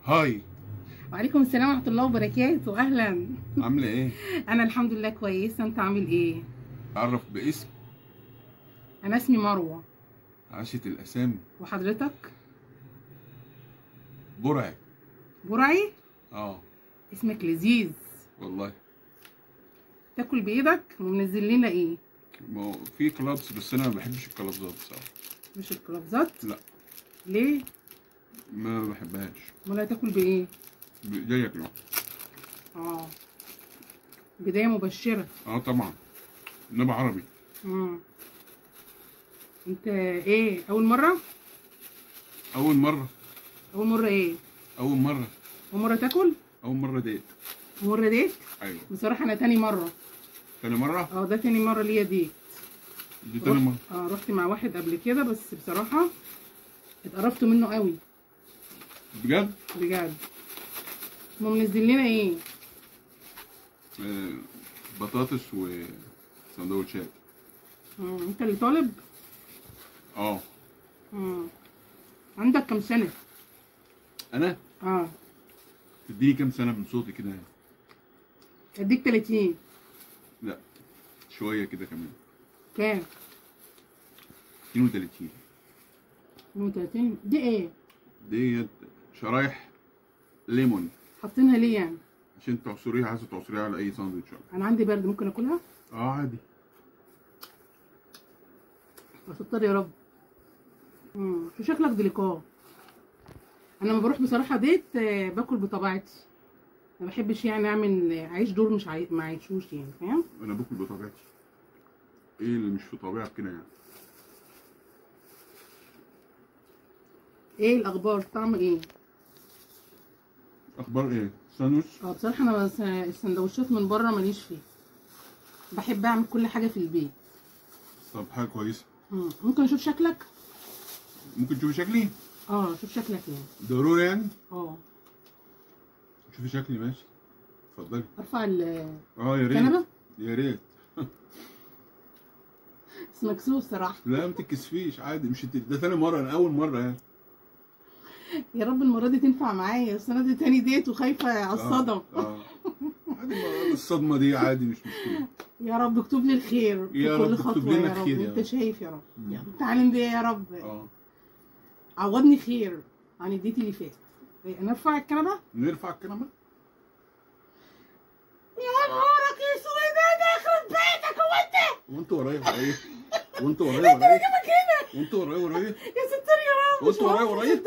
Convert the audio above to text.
هاي. وعليكم السلام ورحمة الله وبركاته. أهلا. عاملة ايه؟ أنا الحمد لله كويسة، أنت عامل إيه؟ أعرف باسم؟ أنا اسمي مروة. عاشت الأسامي. وحضرتك؟ برعي. برعي؟ اه اسمك لذيذ. والله. تاكل بإيدك ومنزل لنا إيه؟ ما هو في كلابس بس أنا ما بحبش الكلابزات بصراحة. مش الكلابزات؟ لا. ليه؟ ما بحبهاش. أمال هتاكل بإيه؟ بإيديا كده. آه. بداية مبشرة. طبعا. إنما عربي. أنت إيه؟ أول مرة؟ أول مرة. أول مرة إيه؟ أول مرة. أول مرة تاكل؟ أول مرة ديت. أول مرة ديت؟ أيوه. بصراحة أنا تاني مرة. تاني مرة؟ ده تاني مرة ليا ديت. دي تاني مرة. رحت مع واحد قبل كده بس بصراحة اتقرفت منه قوي. بجد؟ بجد. هما منزل لنا ايه؟ بطاطس وسندوتشات. انت اللي طالب؟ اه. عندك كام سنة؟ أنا؟ تديني كام سنة من صوتي كده؟ اديك 30. لا شوية كده كمان. كام؟ 32. 32 دي ايه؟ ديت شرايح ليمون. حاطينها ليه يعني؟ عشان تعصريها، عايزة تعصريها على أي ساندوتش. أنا عندي برد، ممكن آكلها؟ عادي. أستر يا رب. شو شكلك ديليكات. أنا لما بروح بصراحة ديت باكل بطبيعتي. ما بحبش يعني أعمل أعيش دور مش ما عايشوش يعني، فاهم؟ أنا باكل بطبيعتي. إيه اللي مش في طبيعتك كده يعني؟ إيه الأخبار؟ طعم إيه؟ أخبار إيه؟ ساندوتش؟ بصراحة أنا السندوتشات من بره ماليش فيه. بحب أعمل كل حاجة في البيت. طب حاجة كويسة. ممكن أشوف شكلك؟ ممكن تشوفي شكلي؟ شوف شكلك يعني. ضروري يعني؟ شوفي شكلي ماشي. اتفضلي. أرفع يا ريت. الكنبة؟ يا ريت. بس مكسوف صراحة. لا ما تتكسفيش عادي، مش ده تاني مرة، أنا أول مرة يعني. يا رب المرة دي تنفع معايا، بس أنا دي تاني ديت وخايفة على الصدمة. عادي، الصدمة دي عادي مش مشكلة. يا رب اكتب لي الخير في كل خطوة يا رب. أنت شايف يا رب. يا رب تعلم بيا يا رب. عوضني خير عن الديت اللي فات. نرفع الكنبة؟ نرفع الكنبة؟ يا نهارك اسود، ده يخرب بيتك. هو انت ورايا ولا ايه؟ وانت ورايا ولا ايه؟ انت اللي جابك هنا. وانت ورايا ولا ايه؟ يا ستار يا رب. وانت ورايا ولا ايه؟